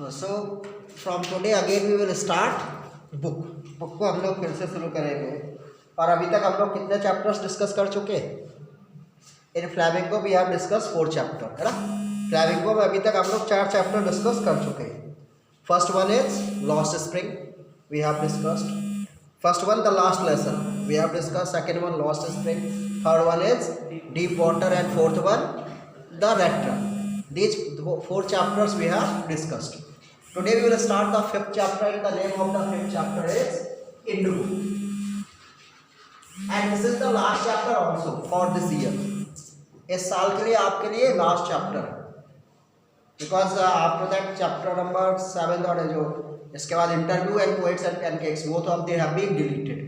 So from today again we will start book को हम लोग फिर से शुरू करेंगे। और अभी तक हम लोग कितने चैप्टर्स डिस्कस कर चुके हैं? In Flamingo we have discuss 4 chapter, है ना। फ्लैमिंगो में अभी तक हम लोग 4 चैप्टर डिस्कस कर चुके हैं। First one is lost spring, we have discussed. First one the last lesson we have discuss. Second one lost spring, third one is deep water and fourth one the rat trap. These 4 chapters we have discussed. Today we will start the 5th chapter, and the name of the 5th chapter is Indigo. And this is the last chapter also for this year. इस साल के लिए आपके लिए last chapter है, because after that chapter number 7 और जो इसके बाद interview and poets and pancakes, वो तो अब दे हैव बीन डिलीटेड,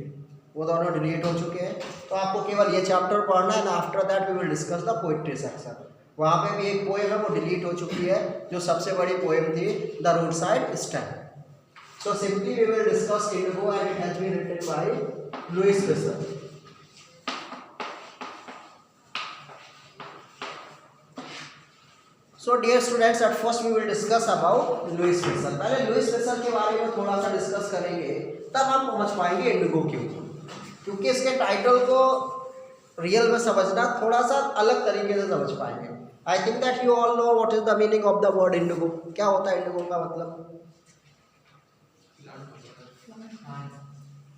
वो दोनों डिलीट हो चुके हैं। तो आपको केवल ये चैप्टर पढ़ना है, and after that we will discuss the poetry section. वहाँ पे भी एक पोएम है, वो डिलीट हो चुकी है, जो सबसे बड़ी पोएम थी, the road side stand. So simply we will discuss indigo and it has been written by Louis Fischer. So dear students, at first we will discuss about Louis Fischer. पहले Louis Fischer के बारे में थोड़ा सा discuss करेंगे, तब हम पहुँच पाएंगे इंडिगो के ऊपर, क्योंकि इसके टाइटल को रियल में समझना थोड़ा सा अलग तरीके से समझ पाएंगे। I think that you all know what is the meaning of the word Indigo. क्या होता है इंडिगो का मतलब?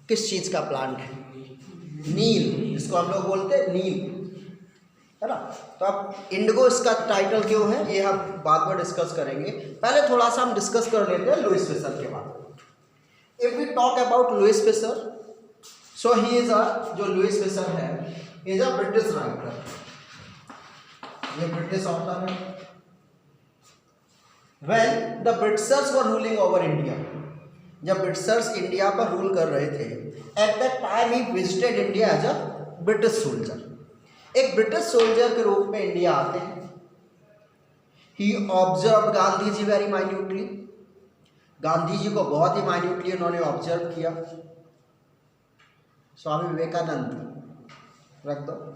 किस चीज का प्लांट है? नील, जिसको हम लोग बोलते हैं नील, है ना। तो अब इंडिगो इसका टाइटल क्यों है, ये हम बाद में डिस्कस करेंगे। पहले थोड़ा सा हम डिस्कस कर लेते हैं लुइस फिशर के बारे में। If we talk about Louis Fischer, so he is जो लुइस फिशर है, इज अ ब्रिटिश राइटर। ये ब्रिटिश ऑथर है। When the Britishers were ruling over India, जब ब्रिटिशर्स इंडिया पर रूल कर रहे थे, at that time he visited India as a British soldier. एक ब्रिटिश सोल्जर के रूप में इंडिया आते हैं। He observe Gandhi ji very minutely, Gandhi ji को बहुत ही माइन्यूटली उन्होंने ऑब्जर्व किया। स्वामी विवेकानंद रख दो।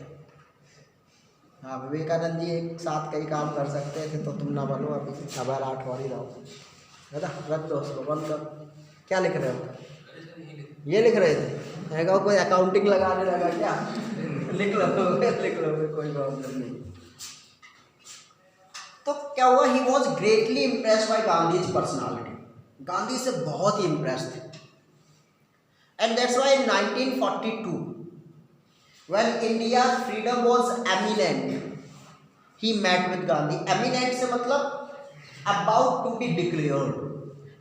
हाँ, विवेकानंद जी एक साथ कई काम कर सकते थे, तो तुम ना बनो अभी, खबर 8 और ही रहो, है ना। रख दो उसको, बंद कर। क्या लिख रहे हो? ये लिख रहे थे, है कोई अकाउंटिंग लगाने लगा क्या? लिख लो लिख लो, कोई प्रॉब्लम नहीं। तो क्या हुआ, ही was greatly impressed by Gandhi personality. Gandhi से बहुत ही इम्प्रेस थे। And that's why in 1942 when India's freedom was eminent, he met with Gandhi. Eminent से मतलब about to be declared।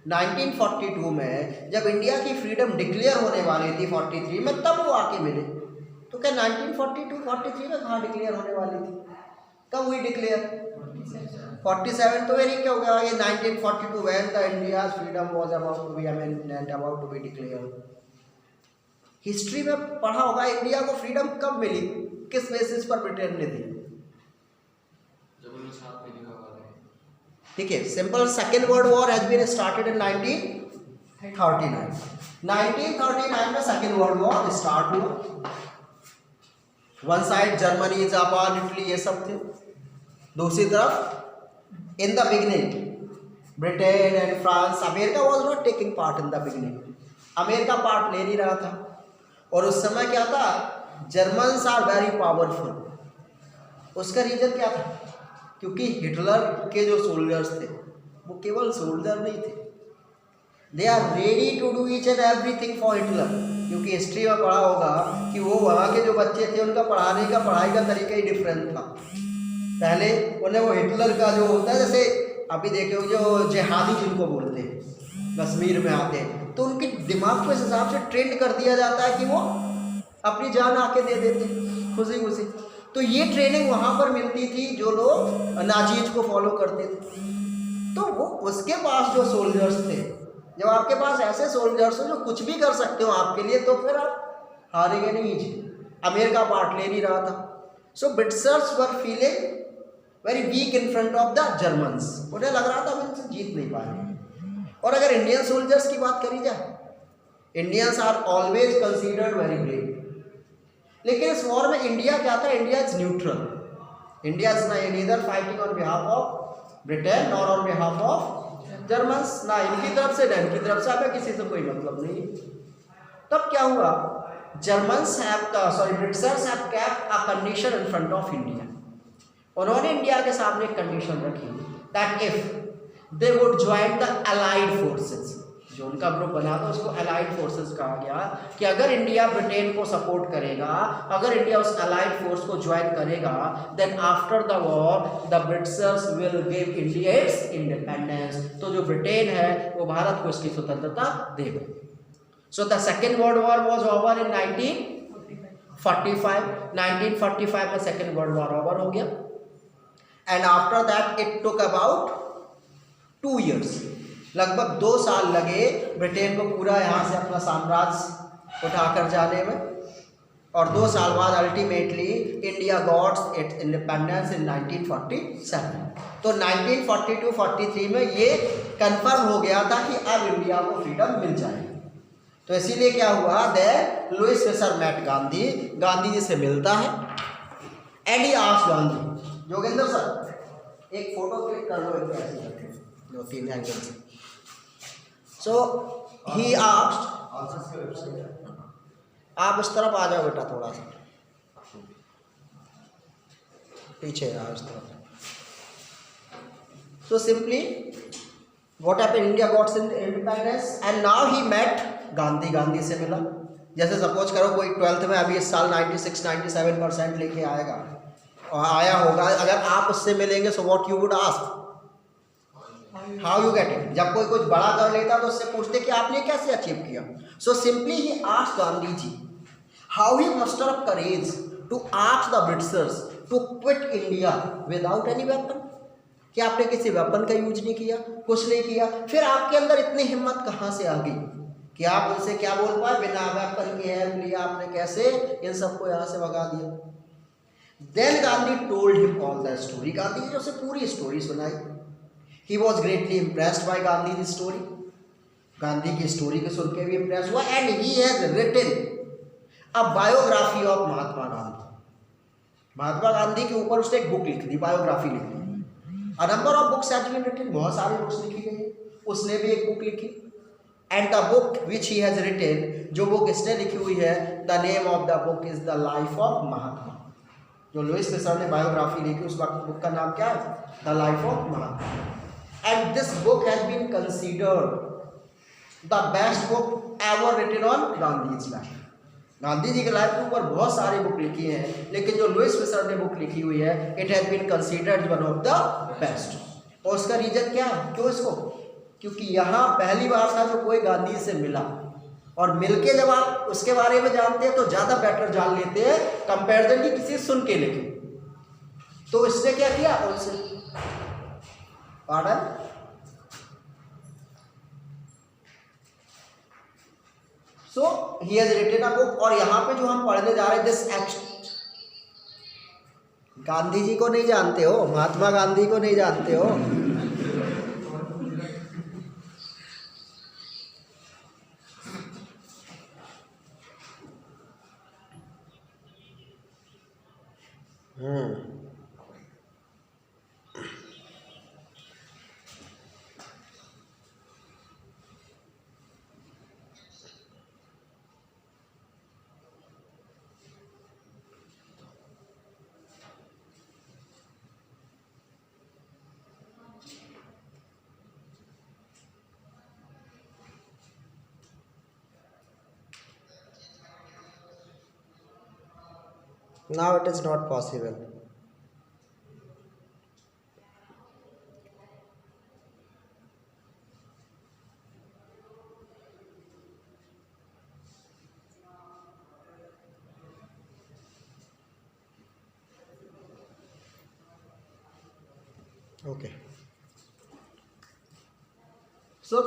1942 में जब इंडिया की फ्रीडम डिक्लेयर होने वाली थी 43 में, तब वो आके मिले। तो क्या 1942-43 में कहाँ डिक्लेयर होने वाली थी? कब हुई डिक्लेयर? 47। तो वेरी क्या हो गया ये 1942 when the India's freedom was about to be eminent, about to be declared। History में पढ़ा होगा इंडिया को फ्रीडम कब मिली, किस बेसिस पर ब्रिटेन ने दी? ठीक है, simple. Second world war has been started in 1939। 1939 में सेकेंड वर्ल्ड वॉर स्टार्ट हुआ। One side Germany, Japan, Italy, ये सब थे। दूसरी तरफ in the beginning Britain and France, America was not taking part in the beginning. America part ले नहीं रहा था। और उस समय क्या था, जर्मन्स आर वेरी पावरफुल। उसका रीजन क्या था? क्योंकि हिटलर के जो सोल्जर्स थे, वो केवल सोल्जर नहीं थे, they are ready to do each and everything for Hitler. क्योंकि हिस्ट्री में पढ़ा होगा कि वो वहाँ के जो बच्चे थे, उनका पढ़ाई का तरीका ही डिफरेंट था। पहले उन्हें वो हिटलर का जो होता है, जैसे अभी देखे जो जिहादी जिनको बोलते हैं, कश्मीर में आते हैं, तो उनके दिमाग को इस हिसाब से ट्रेंड कर दिया जाता है कि वो अपनी जान आके दे देते खुशी खुशी। तो ये ट्रेनिंग वहाँ पर मिलती थी जो लोग नाजीज को फॉलो करते थे। तो वो उसके पास जो सोल्जर्स थे, जब आपके पास ऐसे सोल्जर्स हो जो कुछ भी कर सकते हो आपके लिए, तो फिर आप हारेंगे नहीं। अमेरिका पार्ट ले नहीं रहा था। So Britishers were feeling very weak in front of the Germans. उन्हें लग रहा था हम इनसे जीत नहीं पाएंगे। और अगर इंडियन सोल्जर्स की बात करी जाए, Indians are always considered very brave. लेकिन इस वॉर में इंडिया क्या था? India is neutral. India is neither fighting on behalf of Britain nor on behalf of Germans, ना इनकी तरफ से ना इनकी तरफ से, हमें किसी से कोई मतलब नहीं। तब क्या हुआ, Germans have sorry Britishers have kept a condition in front of India. उन्होंने इंडिया के सामने एक कंडीशन रखी that if they would join the allied forces, जो उनका ग्रुप बना था उसको अलाइड फोर्सेस कहा गया, कि अगर इंडिया ब्रिटेन को सपोर्ट करेगा, अगर इंडिया उस अलाइड फोर्स को ज्वाइन करेगा, then after the war the Britishers will give India its independence. तो जो ब्रिटेन है वो भारत को इसकी स्वतंत्रता देगा। So the second world war was over in 1945। 1945 में सेकेंड वर्ल्ड वॉर ओवर हो गया। And after that it took about 2 years, लगभग 2 साल लगे ब्रिटेन को पूरा यहाँ से अपना साम्राज्य उठाकर जाने में, और 2 साल बाद ultimately India got its independence in 1947। तो 1942-43 में ये कंफर्म हो गया था कि अब इंडिया को फ्रीडम मिल जाएगी। तो इसीलिए क्या हुआ, the Louis Fischer met Gandhi, Gandhi ji से मिलता है, and he asked Gandhi, Jogendra sir एक फोटो क्लिक कर लो, एक ऐसे रखें 2-3 एंगल से। सो ही आस्क्ड, आप उस तरफ आ जाओ बेटा, थोड़ा सा पीछे आओ इस तरफ। So simply what happened, India got independence and now he met Gandhi, Gandhi से मिला। जैसे सपोज करो कोई 12th में अभी इस साल 96-97% लेके आएगा और आया होगा, अगर आप उससे मिलेंगे so what you would ask, how you get it. जब कोई कुछ बड़ा कर लेता तो उससे पूछते कि आपने कैसे अचीव किया। So simply he asked Gandhi ji how he muster up courage to ask the Britishers to quit India without any weapon, कि आपने किसी वेपन का यूज नहीं किया, कुछ नहीं किया, फिर आपके अंदर इतनी हिम्मत कहाँ से आ गई कि आप उनसे क्या बोल पाए, बिना वेपन की हेल्प लिया आपने कैसे इन सबको यहाँ से भगा दिया। Then Gandhi told him all the story, Gandhi ji ने उसे पूरी स्टोरी सुनाई। He was greatly impressed by Gandhi की स्टोरी, गांधी की स्टोरी को सुन के भी इम्प्रेस हुआ। And he has written a biography of Mahatma Gandhi, Mahatma Gandhi के ऊपर उसने एक बुक लिख दी, बायोग्राफी लिख दी। A number of books has been written, बहुत सारी बुक्स लिखी गई, उसने भी एक बुक लिखी। And the book which he has written, जो बुक इसने लिखी हुई है, the name of the book is the life of Mahatma. जो लुईस फिशर ने बायोग्राफी लिखी उस बुक का नाम क्या है, the life of Mahatma. And this book has been considered the best book ever written on Gandhi's life. Gandhi ji के लाइफ के ऊपर बहुत सारी बुक लिखी हैं, लेकिन जो लुईस फिशर ने बुक लिखी हुई है, it has been considered one of the best. और उसका रीजन क्या है, क्यों इसको, क्योंकि यहाँ पहली बार था जो कोई गांधी से मिला, और मिलके जब आप उसके baरे में जानते हैं तो ज़्यादा बेटर जान लेते हैं कंपेरिजन की किसी सुन के लिखे। तो इसने क्या किया, उनसे pardon, so he has written a book. और यहाँ पे जो हम पढ़ने जा रहे हैं, दिस एक्ट, गांधी जी को नहीं जानते हो, महात्मा गांधी को नहीं जानते हो, now it is not possible. Okay, so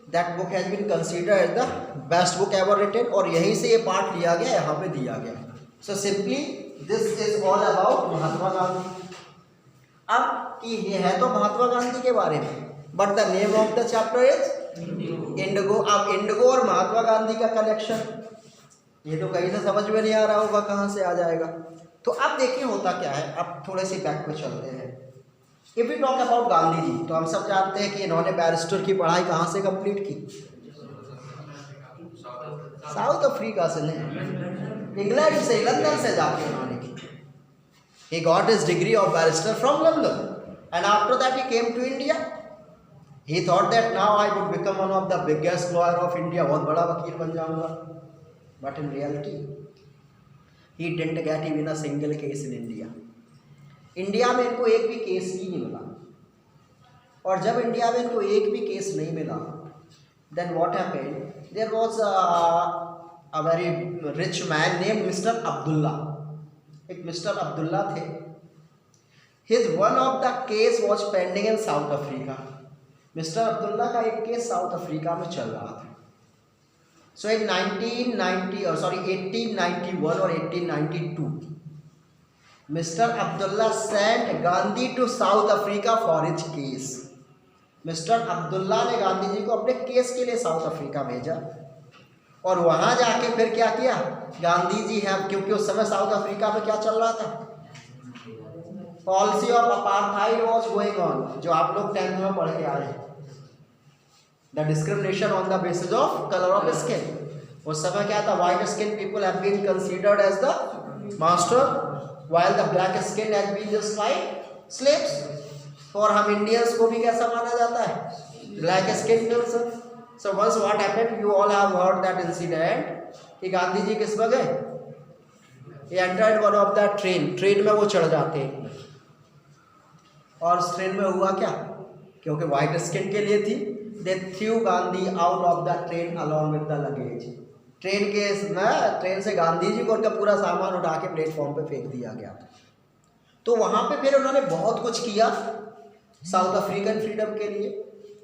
that book has been considered as the best book ever written, और यहीं से ये पार्ट लिया गया, यहाँ पे दिया गया। So simply this is all about Mahatma Gandhi. अब कि ये है तो महात्मा गांधी के बारे में, but the name of the chapter is Indigo. अब इंडिगो और महात्मा गांधी का कनेक्शन ये तो कहीं से समझ में नहीं आ रहा होगा, कहाँ से आ जाएगा। तो अब देखिए होता क्या है, अब थोड़े से बैक पे चलते हैं। If we talk about Gandhi ji, तो हम सब जानते हैं कि इन्होंने बैरिस्टर की पढ़ाई कहाँ से कंप्लीट की? साउथ अफ्रीका से नहीं, इंग्लैंड से, लंदन से जाके इन्होंने की। He got his degree of barrister from London, and after that he came to India. He thought that now I would become one of the biggest lawyer of India, बहुत बड़ा वकील बन जाऊंगा। But in reality, he didn't get even a single case in India. India में इनको एक भी case ही नहीं मिला, और जब इंडिया में इनको एक भी केस नहीं मिला, then what happened? There was a very rich man named Mr. Abdullah. एक मिस्टर अब्दुल्ला थे। His one of the case was pending in south Africa. Mister Abdullah का एक केस साउथ अफ्रीका में चल रहा था। सो इन 1891 और 1892 mister Abdullah sent Gandhi to South Africa for his case. Mister Abdullah ने गांधी जी को अपने केस के लिए साउथ अफ्रीका भेजा, और वहाँ जाके फिर क्या किया गांधी जी हैं, क्योंकि उस समय साउथ अफ्रीका में क्या चल रहा था? Policy of apartheid was going on, जो आप लोग 10th में पढ़ के आए, the discrimination on the basis of colour of skin. उस समय क्या था? White skin people have been considered as the master, while the black skin has been just like slaves. और हम इंडियंस को भी कैसा माना जाता है? Black skin person. So once what happened, you all have heard that incident कि गांधी जी किस में गए? He entered one of the train में वो चढ़ जाते हैं, और उस ट्रेन में हुआ क्या? क्योंकि व्हाइट स्किन के लिए थी, they threw Gandhi out of the train along with the luggage। Train से गांधी जी को उनका पूरा सामान उठा के प्लेटफॉर्म पे फेंक दिया गया। तो वहाँ पे फिर उन्होंने बहुत कुछ किया साउथ अफ्रीकन फ्रीडम के लिए,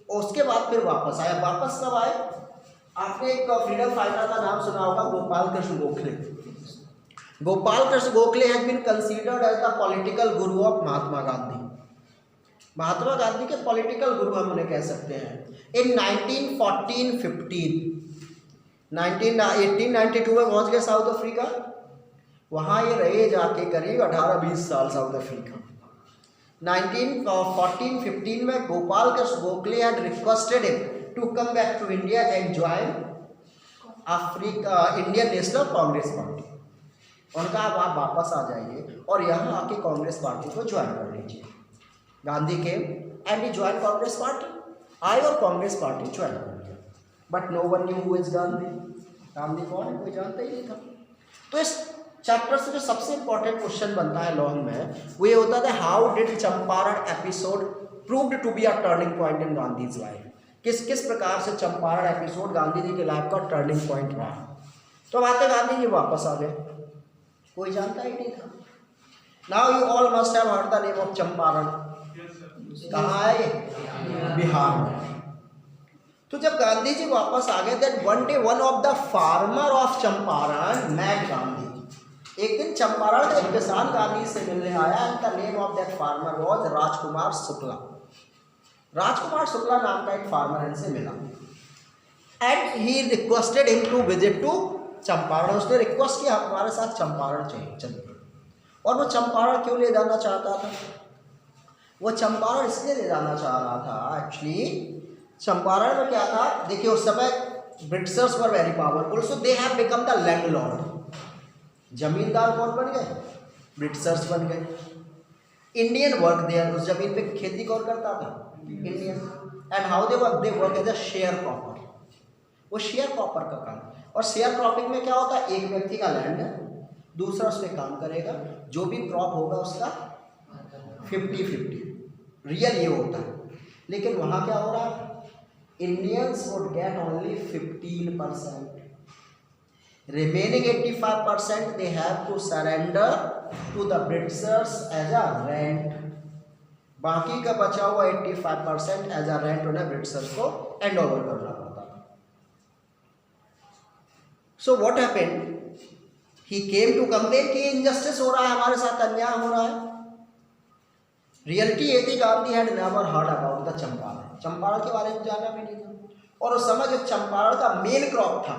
और उसके बाद फिर वापस आया। वापस कब आए? आपने एक फ्रीडम फाइटर का नाम सुना होगा, Gopal Krishna Gokhale. Gopal Krishna Gokhale has been considered as the political guru of Mahatma Gandhi. Mahatma Gandhi के पॉलिटिकल गुरु हम उन्हें कह सकते हैं। इन 1892 में पहुंच गए साउथ अफ्रीका। वहाँ ये रहे जाके करीब 18-20 साल साउथ अफ्रीका। 1914-15 में Gopal Krishna Gokhale had requested him to come back to India and join Indian national Congress party. उनका अब आप वापस आ जाइए और यहाँ आके कांग्रेस पार्टी को ज्वाइन कर लीजिए। गांधी के and he join Congress party, आए और कांग्रेस पार्टी ज्वाइन कर लिया। But no one knew who is Gandhi. Gandhi कौन है? कोई जानता ही नहीं था। तो इस चैप्टर से जो सबसे इंपॉर्टेंट क्वेश्चन बनता है लॉ में, वो ये होता था, how did Champaran episode proved to be a turning point in Gandhi's life. किस प्रकार से चंपारण एपिसोड गांधी जी के लाइफ का टर्निंग पॉइंट रहा। तो बात है गांधी जी वापस आ गए, कोई जानता ही नहीं था। Now you all must have heard the name of Champaran. कहाँ है ये? बिहार में। तो जब गांधी जी वापस आ गए, then one day one of the farmer of Champaran met Gandhi. एक दिन चंपारण का एक किसान गांधी से मिलने आया, and the name of that farmer was Rajkumar Shukla. Rajkumar Shukla नाम का एक फार्मर इनसे मिला, and he requested him to visit to Champaran. उसने रिक्वेस्ट किया, हमारे साथ चंपारण चलिए। और वो चंपारण क्यों ले जाना चाहता था? वो चंपारण इसलिए ले जाना चाह रहा था, एक्चुअली चंपारण में क्या था, देखिए उस समय Britishers were very powerful, so they have become the landlord. जमींदार कौन बन गए? ब्रिटिशर्स बन गए। इंडियन वर्क देयर, उस जमीन पे खेती कौन करता था? Indian. And how they work as a share cropper. वो शेयर क्रॉपर का काम, और शेयर क्रॉपिंग में क्या होता है, एक व्यक्ति का लैंड है, दूसरा उस पर काम करेगा, जो भी क्रॉप होगा उसका 50-50 रियल ये होता है। लेकिन वहाँ क्या हो रहा है, Indians would get only 15%, remaining 85% they have to surrender to the Britishers as a rent। बाकी का बचा हुआ 85% एज अ रेंट उन्हें ब्रिटिशर्स को हैंड ओवर करना पड़ता था। So what happened, he came to complain कि इनजस्टिस हो रहा है, हमारे साथ अन्याय हो रहा है। रियलिटी ये थी, Gandhi had never heard about the Champaran. Champaran के बारे में जाना भी नहीं था। और उस समय जो चंपारण का मेन क्रॉप था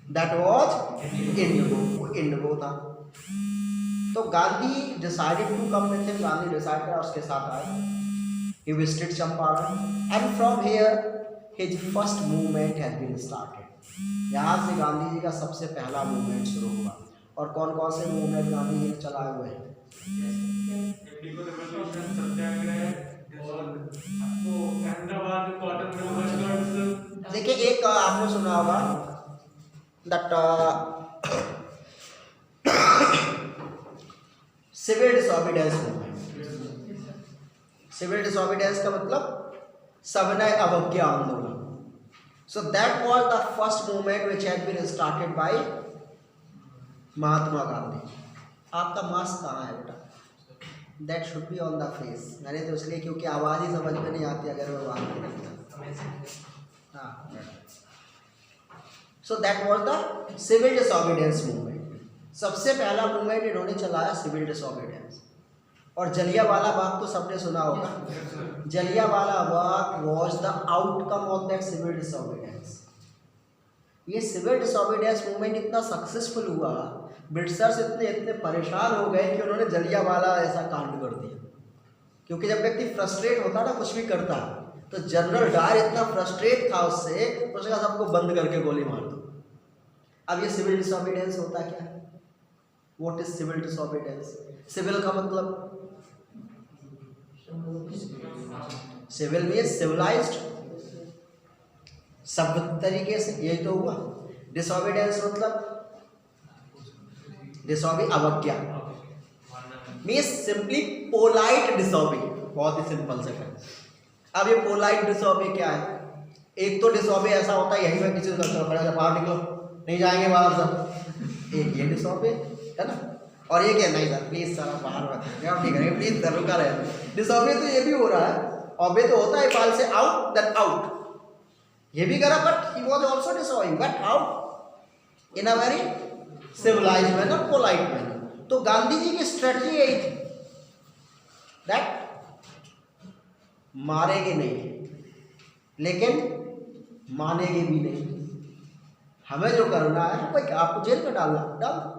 दैट वाज इंडिगो, वो इंडिगो था। तो So Gandhi decided to come with him. Gandhi decided करा उसके साथ आए. He visited Champaran and from here his first movement has been started. यहाँ से गांधी जी का सबसे पहला मूवमेंट शुरू हुआ. और कौन कौन से मूवमेंट गांधी जी ने चलाए हुए हैं? देखिए एक आपने सुना होगा that civil disobedience movement. Civil disobedience का मतलब सविनय अवज्ञा आंदोलन. So that was the first movement which had been started by Mahatma Gandhi. आपका मास्क कहाँ है बेटा? That should be on the face. मैंने तो इसलिए क्योंकि आवाज़ ही समझ में नहीं आती अगर मैं बात नहीं करता. हाँ. So that was the civil disobedience movement. सबसे पहला मूवमेंट इन्होंने चलाया सिविल डिसोबीडियंस. और जलियांवाला बाग तो सबने सुना होगा. Jallianwala Bagh was the outcome of that civil disobedience. ये सिविल डिसोबीडियंस मूवमेंट इतना सक्सेसफुल हुआ, ब्रिटिशर्स इतने परेशान हो गए कि उन्होंने जलियांवाला ऐसा कांड कर दिया. क्योंकि जब व्यक्ति फ्रस्ट्रेट होता ना कुछ भी करता, तो जनरल डायर इतना फ्रस्ट्रेट था उससे, उसने कहा सबको बंद करके गोली मार दो. अब ये सिविल डिसोबीडियंस होता क्या है? What is civil disobedience? Civil का मतलब सिविल में सिविलाइज्ड, सभ्य तरीके से, यही तो हुआ. डिसोबीडियंस मतलब डिसोबी अवज्ञा मीन्स सिंपली पोलाइट डिसोबी. बहुत ही सिंपल से है. अब ये पोलाइट डिसोबी क्या है? एक तो डिसोबी ऐसा होता है यही मैं किसी को बाहर निकलो, नहीं जाएंगे बाहर सब. एक ये डिसोबी है ना. और ये क्या? नहीं सर प्लीज सर बाहर मत ठीक है प्लीज सर रुका रहे. डिसोबी तो ये भी हो रहा है. ऑबे तो होता है पाल से आउट देन आउट. ये भी करा but he was also disobeying but out in a very civilised manner, polite manner. तो गांधी जी की स्ट्रेटजी यही थी दैट मारेंगे नहीं लेकिन मानेंगे भी नहीं. हमें जो करना है भाई आपको जेल में डालना डाल.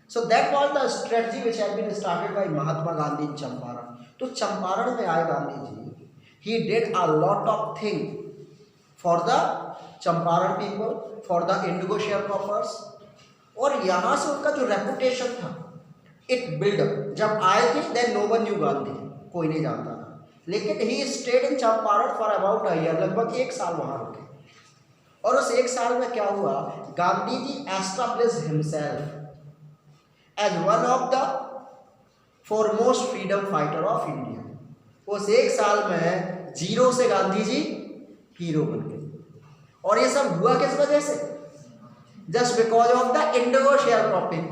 So that was the strategy which had been started by Mahatma Gandhi in Champaran. तो चंपारण में आए Gandhi ji. He did a lot of thing for the Champaran people, for the indigo sharecroppers. और यहाँ से उनका जो रेपुटेशन था इट बिल्डअप. जब आए थे then no one knew Gandhi, कोई नहीं जानता था. लेकिन he stayed in Champaran for about a year. लगभग एक साल वहाँ रुके. और उस एक साल में क्या हुआ? Gandhi ji established himself as one of the foremost freedom fighter of India. उस एक साल में जीरो से गांधी जी हीरो बन गए. और ये सब हुआ किस वजह से? Just because of the Indigo share cropping.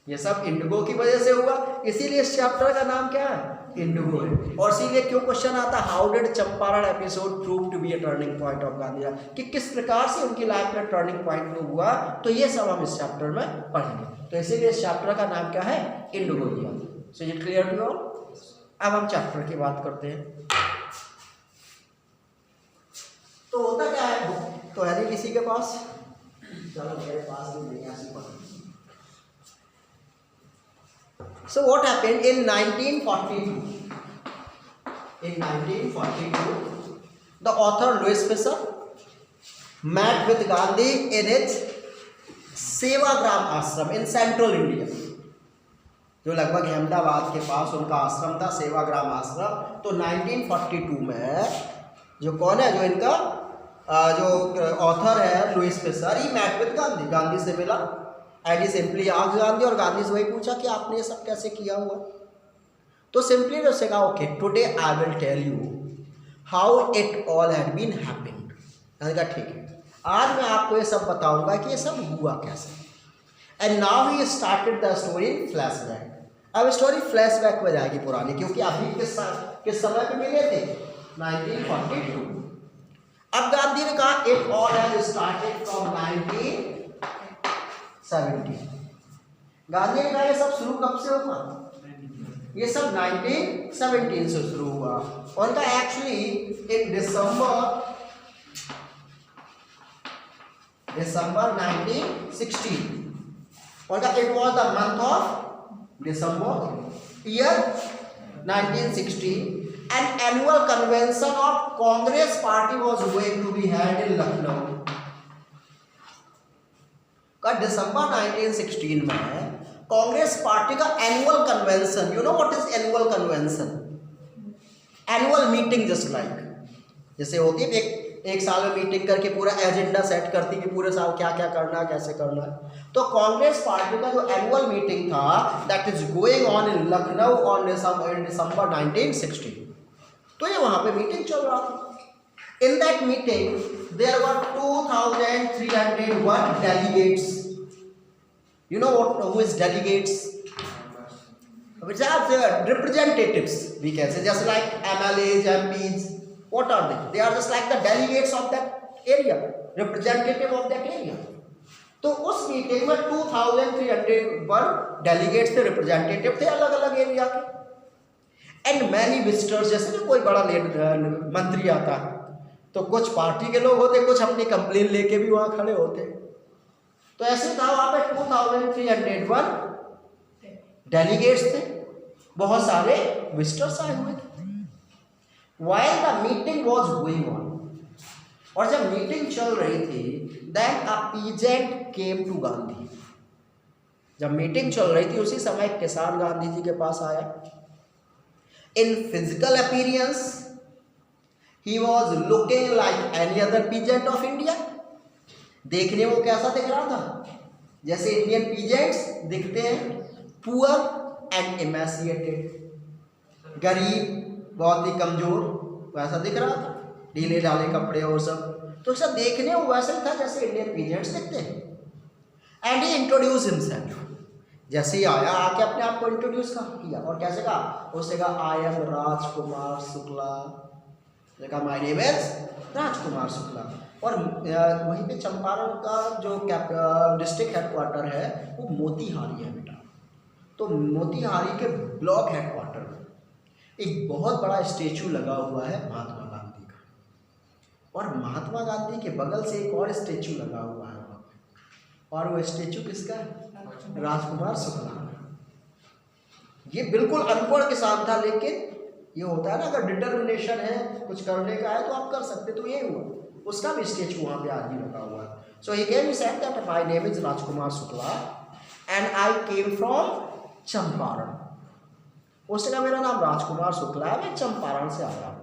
ये सब इंडिगो की वजह से हुआ. इसीलिए इस चैप्टर का नाम क्या है? इंडिगो है. और इसीलिए क्यों क्वेश्चन आता how did Champaran episode prove to be a turning point of Gandhi, कि किस प्रकार से उनकी लाइफ में टर्निंग पॉइंट हुआ. तो ये सब हम इस चैप्टर में पढ़ेंगे. तो इसीलिए इस चैप्टर का नाम क्या है? इंडिगो दिया. So it clear to all. अब हम चैप्टर की बात करते हैं. तो होता क्या है? तो है नहीं किसी के पास? चलो मेरे पास भी नहीं ऐसी पढ़. So what happened in 1942? In 1942, the author Louis Fisher met with Gandhi in its Sevagram आश्रम in central India. जो लगभग अहमदाबाद के पास उनका आश्रम था, सेवाग्राम आश्रम. तो 1942 में जो कौन है, जो इनका जो ऑथर है Louis Fischer, he met with Gandhi. Gandhi से मिला and he simply asked Gandhi. और गांधी से वही पूछा कि आपने ये सब कैसे किया हुआ. तो सिंपली उससे कहा okay today I will tell you how it all had been happened. Gandhi कहा ठीक है आज मैं आपको ये सब बताऊंगा कि ये सब हुआ कैसे. And now he started the story in flashback. अब स्टोरी फ्लैशबैक में जाएगी पुरानी, क्योंकि अभी किस समय पे मिले थे? 1942. अब गांधी ने कहा it all has started from 1917. Gandhi ने कहा ये सब शुरू कब से हुआ? ये सब 1917 से शुरू हुआ. उनका एक्चुअली इन दिसंबर 1916 उनका it was the month of December year 1916, an annual convention of Congress party was going to be held in Lucknow. का दिसंबर 1916 में कांग्रेस पार्टी का annual convention, you know what is annual convention? Annual meeting, just like जैसे होती है एक साल में meeting करके पूरा एजेंडा सेट करती है कि पूरे साल क्या क्या करना है, कैसे करना है। तो कांग्रेस पार्टी का जो एनुअल मीटिंग था that is going on in Lucknow on December 1916। तो ये वहां पे मीटिंग चल रहा था। In that meeting there were 2301 delegates. You know what? Who is delegates? Which are the representatives. We can say just like MLAs, MPs. What are they? They are just like the delegates of that area, representative of that area. तो उस meeting में 2301 delegates थे, representative थे अलग अलग area के। And many visitors, जैसे कि कोई बड़ा मंत्री आता है तो कुछ पार्टी के लोग होते, कुछ अपनी कंप्लेन लेके भी वहाँ खड़े होते। तो ऐसे था वहाँ पे 2301 डेलीगेट्स थे, बहुत सारे विजिटर्स आए हुए थे। While the meeting was going on, और जब मीटिंग चल रही थी, then a peasant came to Gandhi. जब मीटिंग चल रही थी उसी समय एक किसान गांधी जी के पास आया। In physical appearance, he was looking like any other peasant of India। देखने वो कैसा दिख रहा था? जैसे इंडियन पीजेंट्स दिखते हैं, पुअर एंड एमेसिएटेड, गरीब, बहुत ही कमजोर, वैसा दिख रहा था, ढीले ढाले कपड़े और सब। तो सब देखने वो वैसे ही था जैसे इंडियन पीजेंट्स दिखते हैं। एंड ही इंट्रोड्यूस हिमसेल्फ, जैसे ही आया आके अपने आप को इंट्रोड्यूस किया। और कैसे कहा? उसने कहा आई एम राजकुमार शुक्ला। कहा my name is Rajkumar Shukla. और वहीं पे चंपारण का जो डिस्ट्रिक्ट हेडक्वार्टर है वो मोतीहारी है बेटा। तो मोतीहारी के ब्लॉक हेडक्वार्टर में एक बहुत बड़ा स्टेचू लगा हुआ है महात्मा गांधी का, और महात्मा गांधी के बगल से एक और स्टेचू लगा हुआ है वहाँ पे। और वो स्टेचू किसका है? राजकुमार शुक्ला। ये बिल्कुल अनपढ़ किसान था, लेकिन ये होता है ना, अगर डिटर्मिनेशन है कुछ करने का है तो आप कर सकते। तो ये हुआ, उसका भी स्टेचू वहाँ पे आज भी लगा हुआ है। So he came said that my name is Rajkumar Shukla and I came from Champaran. उसने कहा मेरा नाम राजकुमार शुक्ला है, मैं चंपारण से आया हूँ।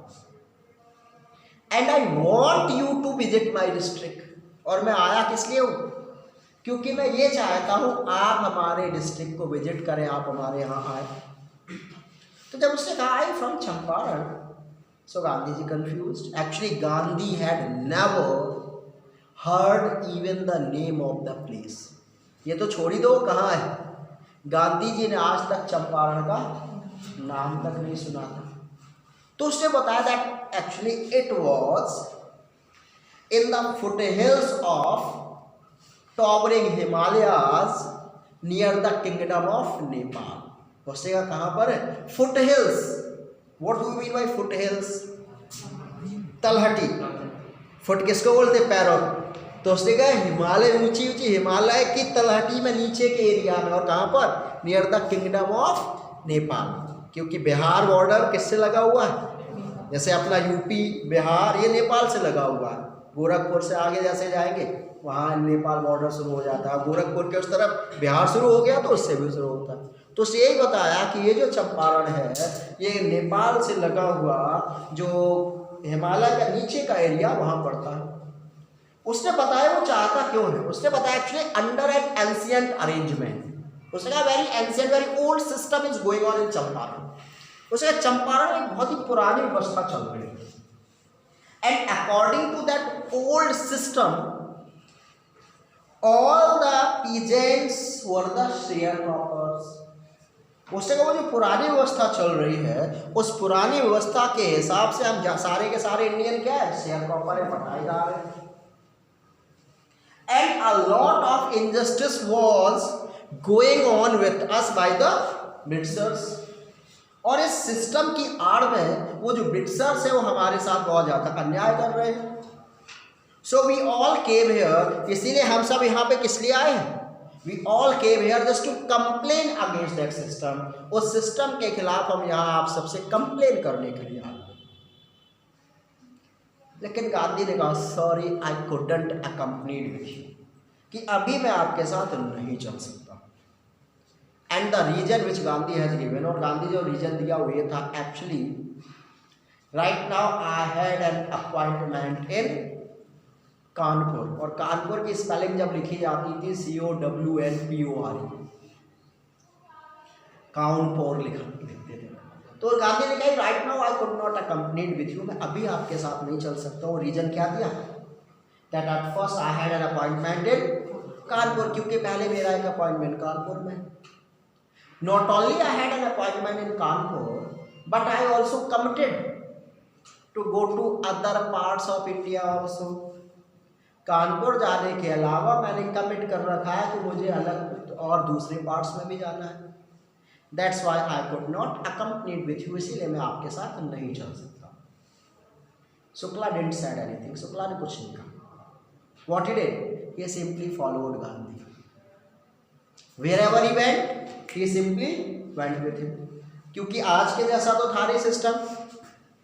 And I want you to visit my district. और मैं आया किस लिए हूँ? क्योंकि मैं ये चाहता हूँ आप हमारे डिस्ट्रिक्ट को विजिट करें, आप हमारे यहाँ आए। तो जब उसने कहा I from Champaran, so Gandhi ji confused. Actually Gandhi had never heard even the name of the place. ये तो छोड़ ही दो कहाँ है, गांधी जी ने आज तक चंपारण का नाम तक नहीं सुना था। तो उसने बताया that actually it was in the foothills of towering Himalayas near the kingdom of Nepal. उसने कहा कहाँ पर है? Foothills. What do you mean by foothills? तलहटी। फुट किसको बोलते? पैरों। तो उसने कहा हिमालय, ऊंची ऊंची हिमालय की तलहटी में नीचे के एरिया में। और कहाँ पर? Near the kingdom of Nepal. क्योंकि बिहार बॉर्डर किससे लगा हुआ है? जैसे अपना यूपी बिहार ये नेपाल से लगा हुआ है। गोरखपुर से आगे जैसे जाएंगे वहाँ नेपाल बॉर्डर शुरू हो जाता है। गोरखपुर के उस तरफ बिहार शुरू हो गया तो उससे भी शुरू होता है। तो उसने यही बताया कि ये जो चंपारण है ये नेपाल से लगा हुआ जो हिमालय का नीचे का एरिया वहाँ पड़ता है। उसने बताया वो चाहता क्यों है। उसने बताया actually under N ancient arrangement. उसने कहा very ancient very old system is going on इन चंपारण। उसने कहा चंपारण एक बहुत ही पुरानी व्यवस्था चल रही है। And according to that old system all the peasants were the sharecroppers. उससे कहा वो जो पुरानी व्यवस्था चल रही है उस पुरानी व्यवस्था के हिसाब से हम सारे के सारे इंडियन क्या है? शेयरक्रॉपर है, बटाईदार है। And a lot of injustice was going on with us by the Britishers. और इस सिस्टम की आड़ में वो जो ब्रिटिशर्स है वो हमारे साथ बहुत ज़्यादा अन्याय कर रहे हैं। So we all came here. इसीलिए हम सब यहाँ पे किस लिए आए हैं? We all came here just to complain against that system. उस सिस्टम के खिलाफ हम यहाँ आप सबसे कंप्लेन करने के लिए आए। लेकिन गांधी ने कहा sorry I couldn't accompanied with you, कि अभी मैं आपके साथ नहीं चल सकता। And the reason which Gandhi has given, और गांधी जो रीजन दिया वो ये था actually right now I had an appointment in Kanpur, और कानपुर की स्पेलिंग जब लिखी जाती थी COWNPORE, कानपुर लिखते थे। तो गांधी ने कहा right now I could not accompanied with you, मैं अभी आपके साथ नहीं चल सकता हूँ। रीजन क्या दिया, that at first I had an appointment in Kanpur, क्योंकि पहले मेरा एक अपॉइंटमेंट कानपुर में। Not only I had an appointment in Kanpur but I also committed to go to other parts of India also. Kanpur जाने के अलावा मैंने कमिट कर रखा है कि मुझे अलग और दूसरे पार्ट्स में भी जाना है। That's why I could not accompanied with you, इसीलिए मैं आपके साथ नहीं चल सकता। Shukla didn't said anything, Shukla ने कुछ नहीं कहा। What he did, he simply followed Gandhi. Wherever he went he simply went with him, क्योंकि आज के जैसा तो था नहीं सिस्टम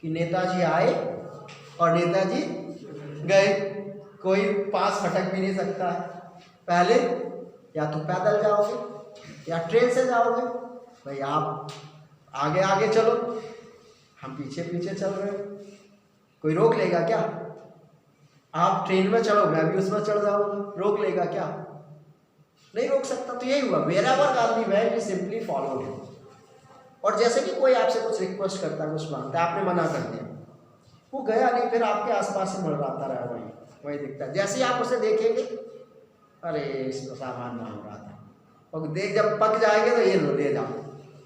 कि नेताजी आए और नेताजी गए, कोई पास फटक भी नहीं सकता है। पहले या तो पैदल जाओगे या ट्रेन से जाओगे, भाई आप आगे आगे चलो, हम पीछे पीछे चल रहे हैं, कोई रोक लेगा क्या? आप ट्रेन में चलो, मैं भी उसमें चढ़ जाऊंगा, रोक लेगा क्या? नहीं रोक सकता। तो यही हुआ, वेयरएवर गांधी वेंट ही सिंपली फॉलोड हिम। और जैसे कि कोई आपसे कुछ रिक्वेस्ट करता है, कुछ मांगता है, आपने मना कर दिया, वो गया नहीं, फिर आपके आसपास ही मंडराता रहा, वही दिखता है। जैसे ही आप उसे देखेंगे, अरे इसको सामान मांग रहा था, और देख जब पक जाएंगे तो ये लो ले जाओ,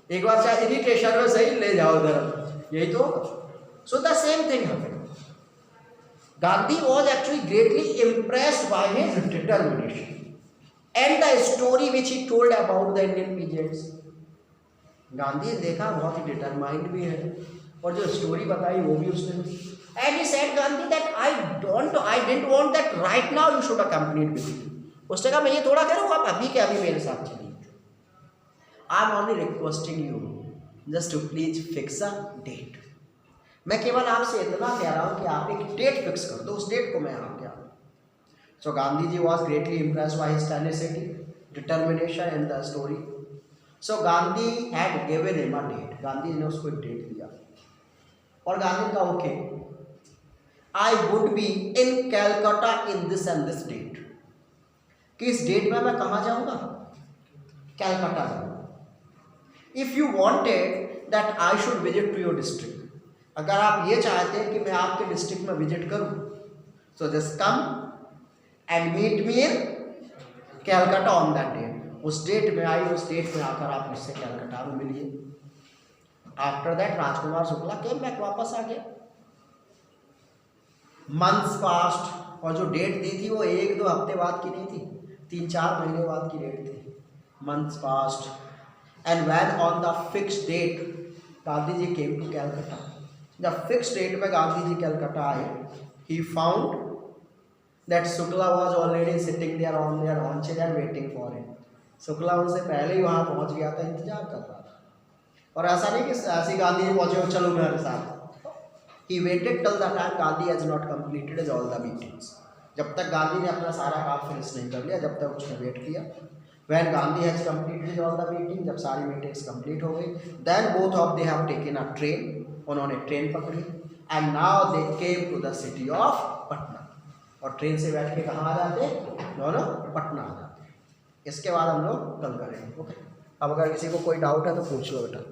एक बार चाहे इरिटेशन में सही ले जाओ उधर, यही तो। So the same thing happened. Gandhi was actually greatly impressed by his determination and the story which he told about the Indian peasants. Gandhi ने देखा बहुत ही डिटरमाइंड भी है, और जो स्टोरी बताई वो भी उसने। And he said Gandhi that I didn't want that right now you should accompany with me. उसने कहा मैं ये थोड़ा कह रहा हूँ आप अभी के अभी मेरे साथ चलिए। I am only requesting you just to please fix a date. मैं केवल आपसे इतना कह रहा हूँ कि आप एक डेट फिक्स कर दो, उस डेट को मैं आके आऊँ। So Gandhi ji was greatly impressed by his tenacity, determination and the story. So Gandhi had given him a date. Gandhi ने उसको एक डेट दिया, और गांधी का okay I would be in Calcutta in this and this date, कि इस डेट में मैं कहाँ जाऊँगा? कैलकाटा जाऊँगा। If you wanted that I should visit to your district, अगर आप ये चाहते हैं कि मैं आपके डिस्ट्रिक्ट में विजिट करूँ, so just come and meet me in Calcutta on that date. उस डेट में आई, उस डेट में आकर आप मुझसे कैलकाटा में मिलिए। After that Rajkumar Shukla came back, वापस आ गया। मंथ्स पास्ट, और जो डेट दी थी वो 1-2 हफ्ते बाद की नहीं थी, 3-4 महीने बाद की डेट थी। Months past and when on the fix date Gandhi ji came to Calcutta. जब फिक्स डेट में गांधी जी कैलकाटा आए, he found that Shukla was already sitting there on their armchair and waiting for him. Shukla उनसे पहले ही वहाँ पहुँच गया था, इंतजार कर रहा था। और ऐसा नहीं कि ऐसे गांधी जी पहुँचे चलो मेरे साथ। He waited till the time Gandhi has not completed his all the meetings. जब तक गांधी ने अपना सारा काम फिनिश नहीं कर लिया, जब तक उसने वेट किया। When Gandhi has completed all the meetings, जब सारी मीटिंग्स कंप्लीट हो गई, then both of they have taken a train, उन्होंने ट्रेन पकड़ी, and now they came to the city of Patna. और ट्रेन से बैठ के कहाँ आ जाते? दोनों पटना आ जाते। इसके बाद हम लोग कल करेंगे। ओके, अब अगर किसी को कोई डाउट है तो पूछ लो बेटा।